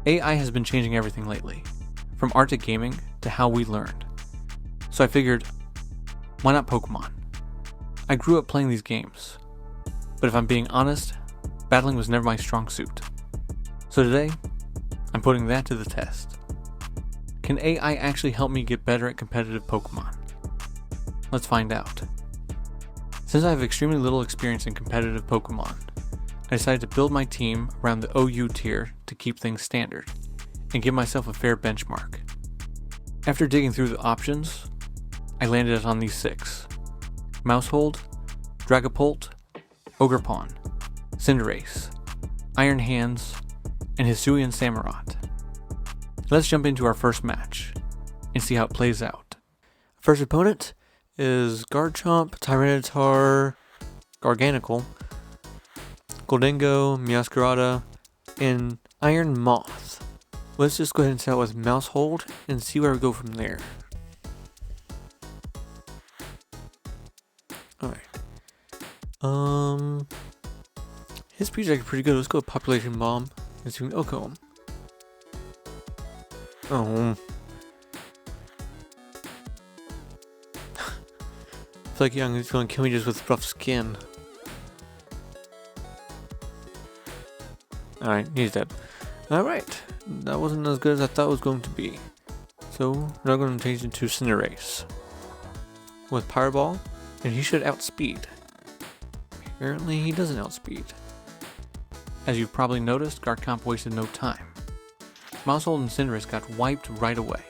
AI has been changing everything lately, from art to gaming to how we learned. So I figured, why not Pokemon? I grew up playing these games, but if I'm being honest, battling was never my strong suit. So today, I'm putting that to the test. Can AI actually help me get better at competitive Pokemon? Let's find out. Since I have extremely little experience in competitive Pokemon, I decided to build my team around the OU tier to keep things standard, and give myself a fair benchmark. After digging through the options, I landed on these 6. Maushold, Dragapult, Ogerpon, Cinderace, Iron Hands, and Hisuian Samurott. Let's jump into our first match, and see how it plays out. First opponent is Garchomp, Tyranitar, Garganical, Gholdengo, Meowscarada, and Iron Moth. Let's just go ahead and start with Maushold and see where we go from there. Alright. His speed's actually pretty good. Let's go with Population Bomb. Let's do an Ocom. Oh. I feel like Young is going to kill me just with rough skin. Alright, he's dead. Alright, that wasn't as good as I thought it was going to be. So, now I'm going to change it to Cinderace with Pyro Ball, and he should outspeed. Apparently, he doesn't outspeed. As you've probably noticed, Garchomp wasted no time. Maushold and Cinderace got wiped right away.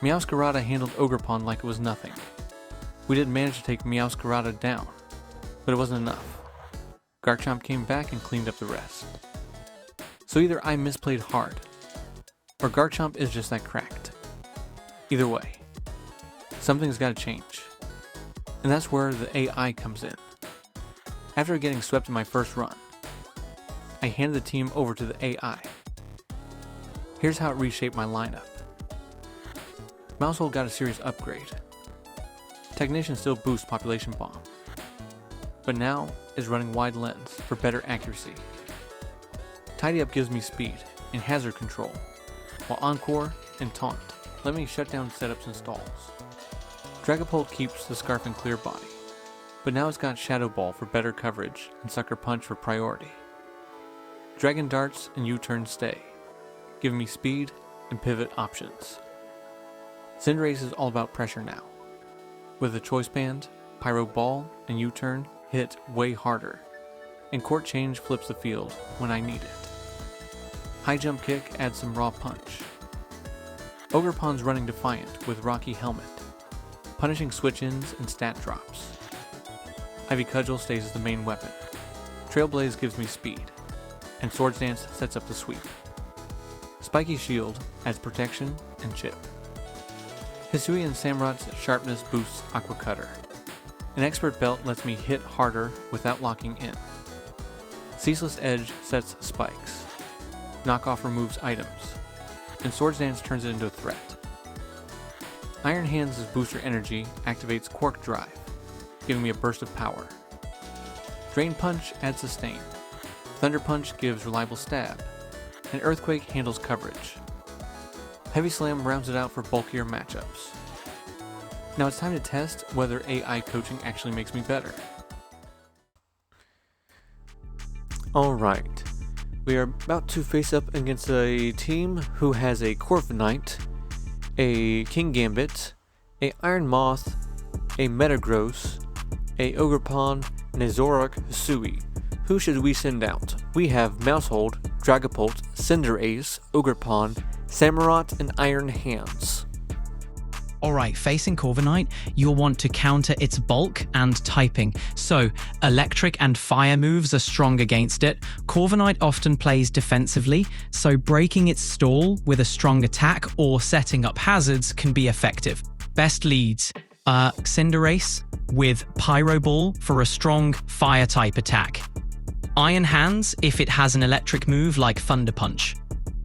Meowscarada handled Ogerpon like it was nothing. We did manage to take Meowscarada down, but it wasn't enough. Garchomp came back and cleaned up the rest. So either I misplayed hard, or Garchomp is just that cracked. Either way, something's got to change. And that's where the AI comes in. After getting swept in my first run, I handed the team over to the AI. Here's how it reshaped my lineup. Maushold got a serious upgrade. Technician still boosts Population Bomb, but now is running Wide Lens for better accuracy. Tidy Up gives me speed and hazard control, while Encore and Taunt let me shut down setups and stalls. Dragapult keeps the Scarf and Clear Body, but now it's got Shadow Ball for better coverage and Sucker Punch for priority. Dragon Darts and U-Turn stay, giving me speed and pivot options. Cinderace is all about pressure now. With the Choice Band, Pyro Ball, and U-Turn hit way harder, and Court Change flips the field when I need it. High Jump Kick adds some raw punch. Ogerpon's running Defiant with Rocky Helmet, punishing switch-ins and stat drops. Ivy Cudgel stays as the main weapon. Trailblaze gives me speed, and Swords Dance sets up the sweep. Spiky Shield adds protection and chip. Hisuian Samurott's sharpness boosts Aqua Cutter. An Expert Belt lets me hit harder without locking in. Ceaseless Edge sets spikes. Knockoff removes items, and Swords Dance turns it into a threat. Iron Hands' booster energy activates Quark Drive, giving me a burst of power. Drain Punch adds sustain. Thunder Punch gives reliable stab, and Earthquake handles coverage. Heavy Slam rounds it out for bulkier matchups. Now it's time to test whether AI coaching actually makes me better. Alright, we are about to face up against a team who has a Corviknight, a King Gambit, a Iron Moth, a Metagross, a Ogerpon, and a Zoroark Hisui. Who should we send out? We have Maushold, Dragapult, Cinderace, Ogerpon, Samurott, and Iron Hands. Alright, facing Corviknight, you'll want to counter its bulk and typing. So, electric and fire moves are strong against it. Corviknight often plays defensively, so breaking its stall with a strong attack or setting up hazards can be effective. Best leads Cinderace with Pyro Ball for a strong fire type attack. Iron Hands if it has an electric move like Thunder Punch.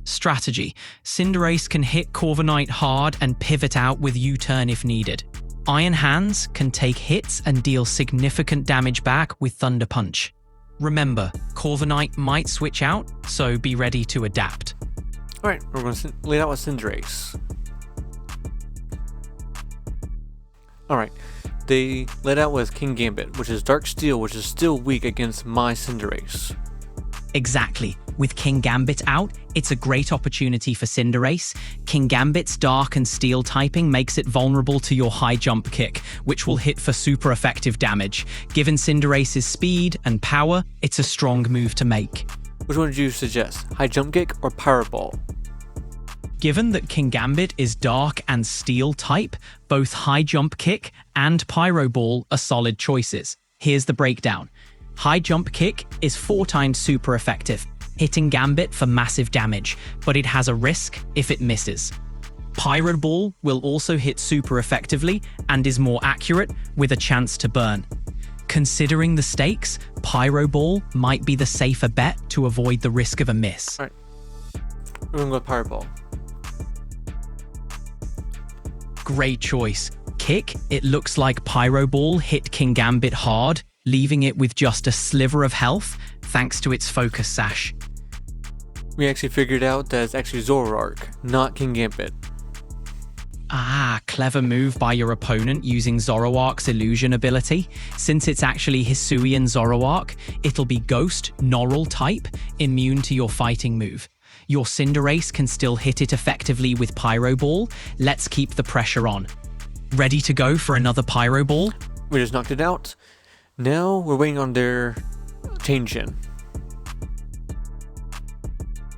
Strategy: Cinderace can hit Corviknight hard and pivot out with U-turn if needed. Iron Hands can take hits and deal significant damage back with Thunder Punch. Remember, Corviknight might switch out, so be ready to adapt. Alright, we're going to lead out with Cinderace. Alright, they led out with King Gambit, which is Dark Steel, which is still weak against my Cinderace. Exactly. With King Gambit out, it's a great opportunity for Cinderace. King Gambit's Dark and Steel typing makes it vulnerable to your high jump kick, which will hit for super effective damage. Given Cinderace's speed and power, it's a strong move to make. Which one would you suggest? High jump kick or Power Ball? Given that King Gambit is Dark and Steel type, both High Jump Kick and Pyro Ball are solid choices. Here's the breakdown. High Jump Kick is 4 times super effective, hitting Gambit for massive damage, but it has a risk if it misses. Pyro Ball will also hit super effectively and is more accurate with a chance to burn. Considering the stakes, Pyro Ball might be the safer bet to avoid the risk of a miss. Alright, we're going to go with Power Ball. Great choice. Kick, it looks like Pyro Ball hit King Gambit hard, leaving it with just a sliver of health thanks to its focus sash. We actually figured out that it's actually Zoroark, not King Gambit. Ah, clever move by your opponent using Zoroark's illusion ability. Since it's actually Hisuian Zoroark, it'll be Ghost, Normal type, immune to your fighting move. Your Cinderace can still hit it effectively with Pyro Ball. Let's keep the pressure on. Ready to go for another Pyro Ball? We just knocked it out. Now we're waiting on their change in.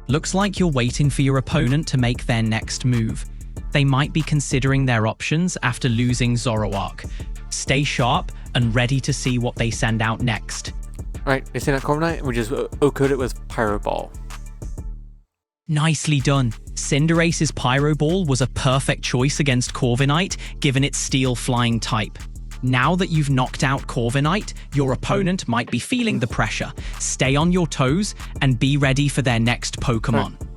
Looks like you're waiting for your opponent to make their next move. They might be considering their options after losing Zoroark. Stay sharp and ready to see what they send out next. Alright, they sent out Corviknight and we just O-code it with Pyro Ball. Nicely done. Cinderace's Pyro Ball was a perfect choice against Corviknight, given its Steel Flying type. Now that you've knocked out Corviknight, your opponent might be feeling the pressure. Stay on your toes and be ready for their next Pokémon. Right.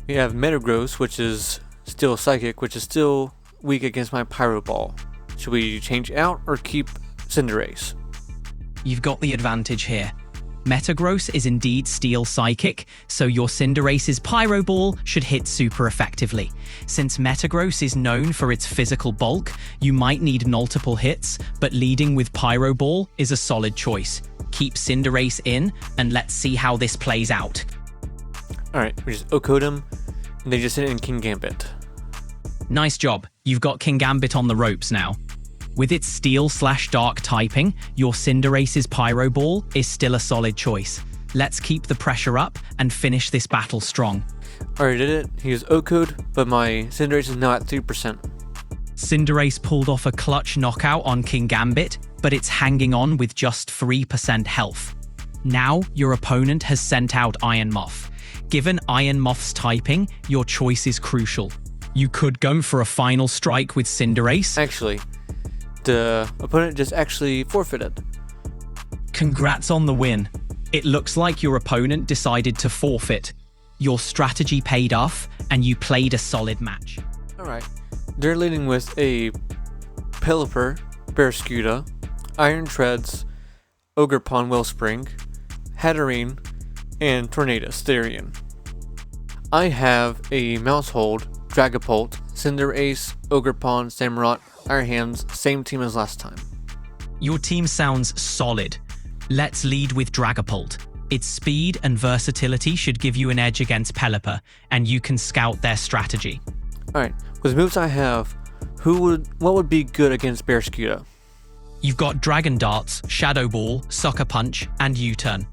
We have Metagross, which is still Psychic, which is still weak against my Pyro Ball. Should we change out or keep Cinderace? You've got the advantage here. Metagross is indeed Steel Psychic, so your Cinderace's Pyro Ball should hit super effectively. Since Metagross is known for its physical bulk, you might need multiple hits, but leading with Pyro Ball is a solid choice. Keep Cinderace in, and let's see how this plays out. Alright, we just O-code him, and they just sent in King Gambit. Nice job. You've got King Gambit on the ropes now. With its Steel/Dark typing, your Cinderace's Pyro Ball is still a solid choice. Let's keep the pressure up and finish this battle strong. Alright, did it. He was O-code, but my Cinderace is now at 3%. Cinderace pulled off a clutch knockout on King Gambit, but it's hanging on with just 3% health. Now, your opponent has sent out Iron Moth. Given Iron Moth's typing, your choice is crucial. You could go for a final strike with Cinderace. Actually, the opponent just actually forfeited. Congrats on the win. It looks like your opponent decided to forfeit. Your strategy paid off, and you played a solid match. Alright, they're leading with a Pelipper, Barraskewda, Iron Treads, Ogerpon Wellspring, Hatterene, and Tornadus Therian. I have a Mousehold, Dragapult, Cinderace, Ogerpon, Samurott, Iron Hands, same team as last time. Your team sounds solid. Let's lead with Dragapult. Its speed and versatility should give you an edge against Pelipper, and you can scout their strategy. Alright, with the moves I have, what would be good against Barraskewda? You've got Dragon Darts, Shadow Ball, Sucker Punch, and U-Turn.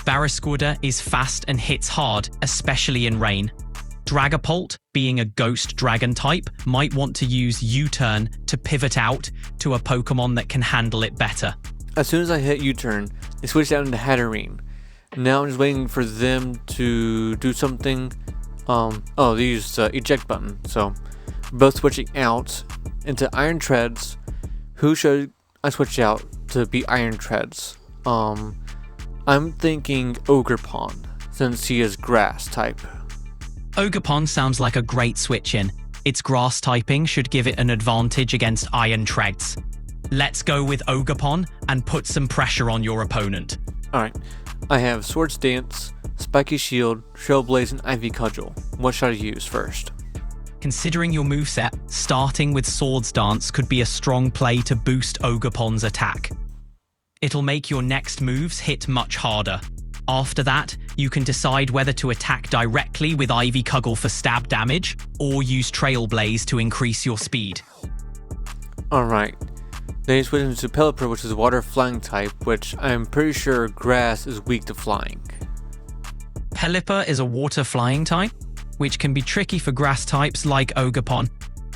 Barraskewda is fast and hits hard, especially in rain. Dragapult, being a Ghost Dragon type, might want to use U-Turn to pivot out to a Pokémon that can handle it better. As soon as I hit U-turn, they switched out into Hatterene. Now I'm just waiting for them to do something. They used eject button, so both switching out into Iron Treads. Who should I switch out to be Iron Treads? I'm thinking Ogerpon, since he is Grass type. Ogerpon sounds like a great switch-in. Its Grass typing should give it an advantage against Iron Treads. Let's go with Ogerpon and put some pressure on your opponent. Alright, I have Swords Dance, Spiky Shield, Shell Blaze, and Ivy Cudgel. What should I use first? Considering your moveset, starting with Swords Dance could be a strong play to boost Ogerpon's attack. It'll make your next moves hit much harder. After that, you can decide whether to attack directly with Ivy Cudgel for stab damage, or use Trailblaze to increase your speed. Alright. Then you switch into Pelipper, which is a water flying type, which I'm pretty sure grass is weak to flying. Pelipper is a water flying type, which can be tricky for grass types like Ogerpon.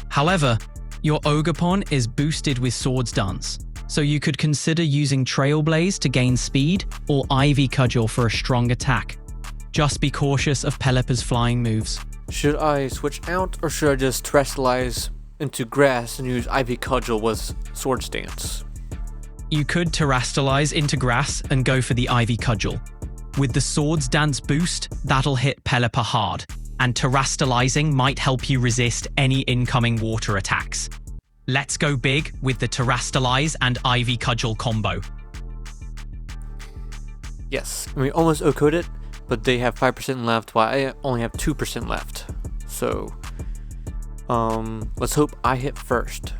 However, your Ogerpon is boosted with Swords Dance, so you could consider using Trailblaze to gain speed or Ivy Cudgel for a strong attack. Just be cautious of Pelipper's flying moves. Should I switch out, or should I just terrestrialize into grass and use Ivy Cudgel with Swords Dance? You could terrestrialize into grass and go for the Ivy Cudgel. With the Swords Dance boost, that'll hit Pelipper hard, and terrestrializing might help you resist any incoming water attacks. Let's go big with the terrestrialize and Ivy Cudgel combo. Yes, we almost OHKO'd it, but they have 5% left while I only have 2% left. So, let's hope I hit first.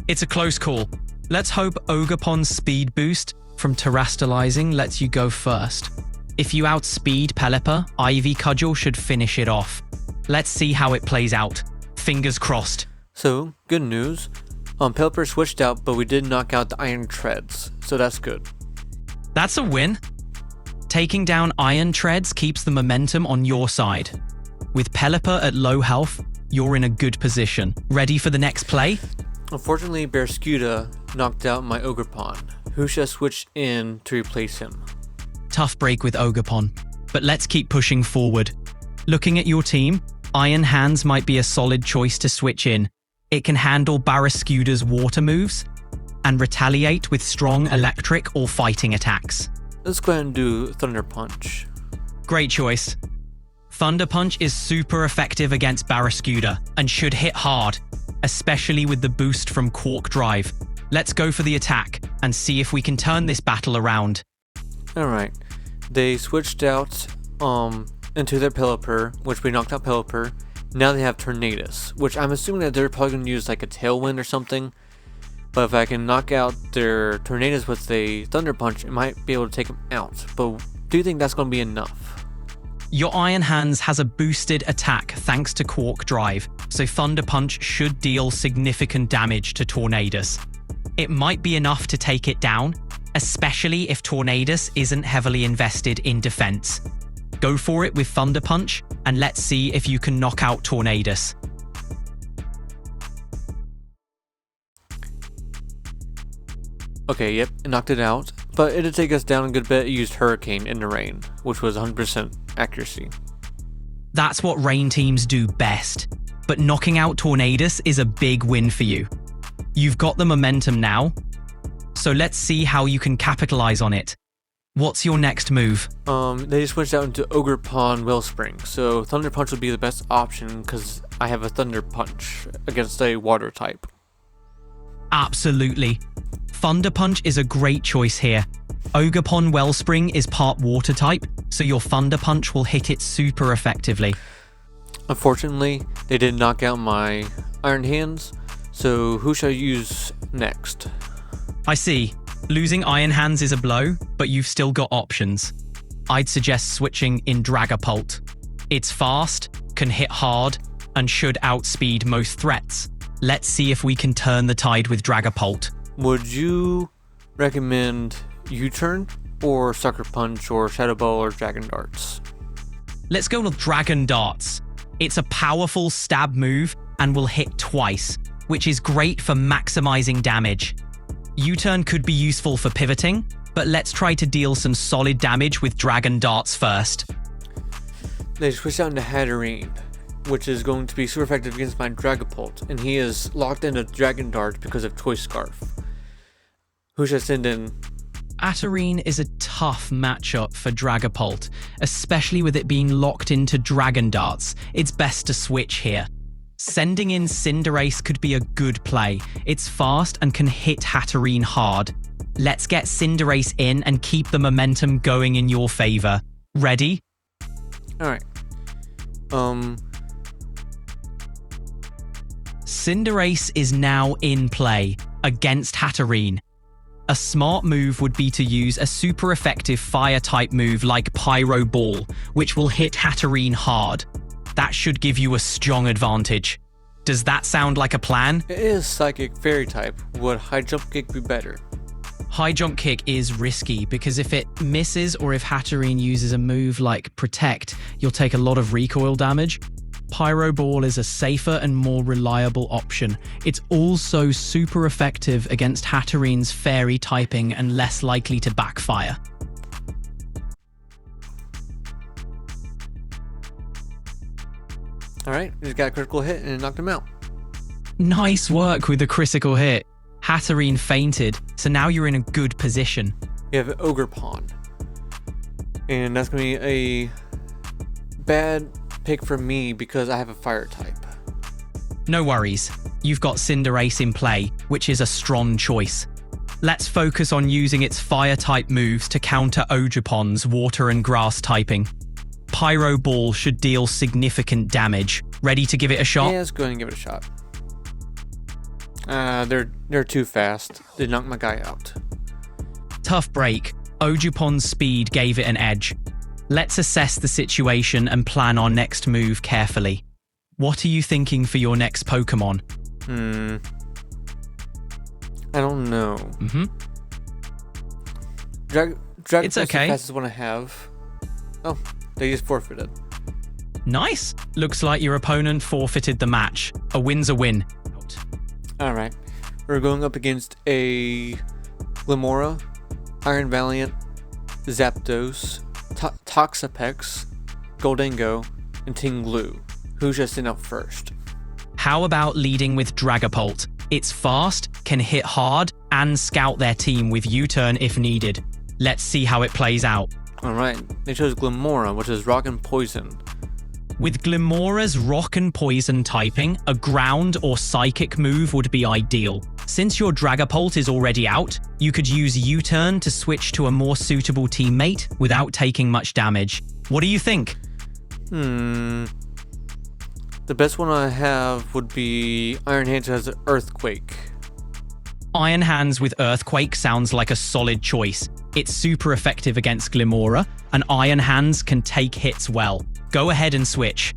It's a close call. Let's hope Ogerpon's speed boost from terrestrializing lets you go first. If you outspeed Pelipper, Ivy Cudgel should finish it off. Let's see how it plays out. Fingers crossed. So, good news. Pelipper switched out, but we did knock out the Iron Treads, so that's good. That's a win. Taking down Iron Treads keeps the momentum on your side. With Pelipper at low health, you're in a good position. Ready for the next play? Unfortunately, Barraskewda knocked out my Ogerpon. Who should I switch in to replace him? Tough break with Ogerpon, but let's keep pushing forward. Looking at your team, Iron Hands might be a solid choice to switch in. It can handle Barraskewda's water moves and retaliate with strong electric or fighting attacks. Let's go ahead and do Thunder Punch. Great choice. Thunder Punch is super effective against Barraskewda and should hit hard, especially with the boost from Quark Drive. Let's go for the attack and see if we can turn this battle around. Alright, they switched out into their Pelipper, which we knocked out Pelipper. Now they have Tornadus, which I'm assuming that they're probably going to use like a Tailwind or something. But if I can knock out their Tornadus with a Thunder Punch, it might be able to take them out. But do you think that's going to be enough? Your Iron Hands has a boosted attack thanks to Quark Drive, so Thunder Punch should deal significant damage to Tornadus. It might be enough to take it down, especially if Tornadus isn't heavily invested in defense. Go for it with Thunder Punch, and let's see if you can knock out Tornadus. Okay, yep, it knocked it out, but it did take us down a good bit. It used Hurricane in the rain, which was 100% accuracy. That's what rain teams do best, but knocking out Tornadus is a big win for you. You've got the momentum now, so let's see how you can capitalize on it. What's your next move? They switched out into Ogerpon Wellspring, so Thunder Punch would be the best option because I have a Thunder Punch against a water type. Absolutely. Thunder Punch is a great choice here. Ogerpon Wellspring is part water type, so your Thunder Punch will hit it super effectively. Unfortunately, they did knock out my Iron Hands, so who should I use next? I see. Losing Iron Hands is a blow, but you've still got options. I'd suggest switching in Dragapult. It's fast, can hit hard, and should outspeed most threats. Let's see if we can turn the tide with Dragapult. Would you recommend U-Turn or Sucker Punch or Shadow Ball or Dragon Darts? Let's go with Dragon Darts. It's a powerful stab move and will hit twice, which is great for maximizing damage. U-Turn could be useful for pivoting, but let's try to deal some solid damage with Dragon Darts first. They switched out into Hatterene, which is going to be super effective against my Dragapult, and he is locked into Dragon Dart because of Choice Scarf. Who should I send in? Hatterene is a tough matchup for Dragapult, especially with it being locked into Dragon Darts. It's best to switch here. Sending in Cinderace could be a good play. It's fast and can hit Hatterene hard. Let's get Cinderace in and keep the momentum going in your favor. Ready? Alright. Cinderace is now in play against Hatterene. A smart move would be to use a super effective fire-type move like Pyro Ball, which will hit Hatterene hard. That should give you a strong advantage. Does that sound like a plan? It is Psychic Fairy type. Would High Jump Kick be better? High Jump Kick is risky because if it misses or if Hatterene uses a move like Protect, you'll take a lot of recoil damage. Pyro Ball is a safer and more reliable option. It's also super effective against Hatterene's Fairy typing and less likely to backfire. Alright, he's got a critical hit and it knocked him out. Nice work with the critical hit. Hatterene fainted, so now you're in a good position. You have an Ogre Pawn. And that's going to be a bad pick for me because I have a fire type. No worries. You've got Cinderace in play, which is a strong choice. Let's focus on using its fire-type moves to counter Ojupon's water and grass typing. Pyro Ball should deal significant damage. Ready to give it a shot? Yeah, let's go ahead and give it a shot. They're too fast. They knocked my guy out. Tough break. Ojupon's speed gave it an edge. Let's assess the situation and plan our next move carefully. What are you thinking for your next Pokémon? I don't know. Dragon It's okay. The fastest one I have. Oh, they just forfeited. Nice. Looks like your opponent forfeited the match. A win's a win. Alright. We're going up against a Glimmora, Iron Valiant, Zapdos, Toxapex, Goldengo, and Tinglu. Who should I send out first? How about leading with Dragapult? It's fast, can hit hard, and scout their team with U-turn if needed. Let's see how it plays out. Alright, they chose Glimmora, which is Rock and Poison. With Glimmora's Rock and Poison typing, a ground or psychic move would be ideal. Since your Dragapult is already out, you could use U-turn to switch to a more suitable teammate without taking much damage. What do you think? The best one I have would be Iron Hands, who has an Earthquake. Iron Hands with Earthquake sounds like a solid choice. It's super effective against Glimmora, and Iron Hands can take hits well. Go ahead and switch.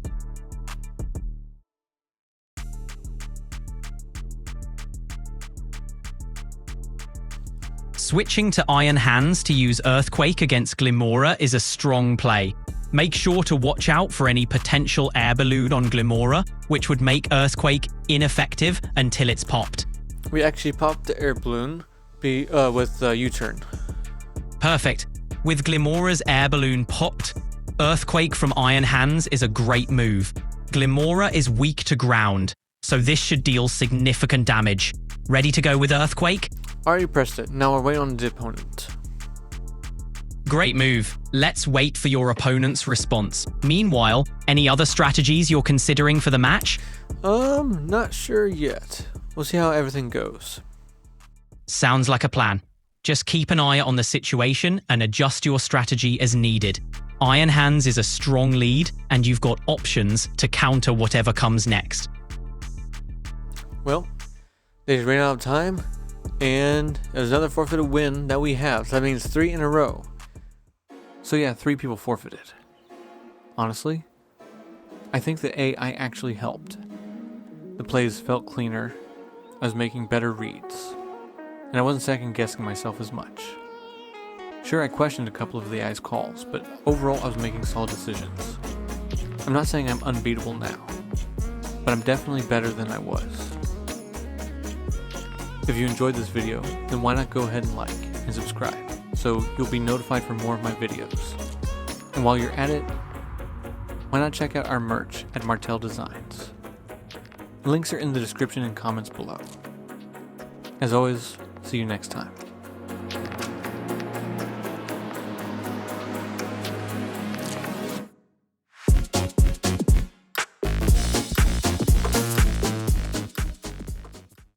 Switching to Iron Hands to use Earthquake against Glimmora is a strong play. Make sure to watch out for any potential air balloon on Glimmora, which would make Earthquake ineffective until it's popped. We actually popped the air balloon with U-turn. Perfect. With Glimmora's air balloon popped, Earthquake from Iron Hands is a great move. Glimmora is weak to ground, so this should deal significant damage. Ready to go with Earthquake? Already pressed it. Now we're waiting on the opponent. Great move. Let's wait for your opponent's response. Meanwhile, any other strategies you're considering for the match? Not sure yet. We'll see how everything goes. Sounds like a plan. Just keep an eye on the situation and adjust your strategy as needed. Iron Hands is a strong lead, and you've got options to counter whatever comes next. Well, they just ran out of time, and there's another forfeited win that we have. So that means 3 in a row. So yeah, 3 people forfeited. Honestly, I think the AI actually helped. The plays felt cleaner. I was making better reads. And I wasn't second guessing myself as much. Sure, I questioned a couple of the AI's calls, but overall I was making solid decisions. I'm not saying I'm unbeatable now, but I'm definitely better than I was. If you enjoyed this video, then why not go ahead and like and subscribe, so you'll be notified for more of my videos. And while you're at it, why not check out our merch at Martel Designs. Links are in the description and comments below. As always, see you next time.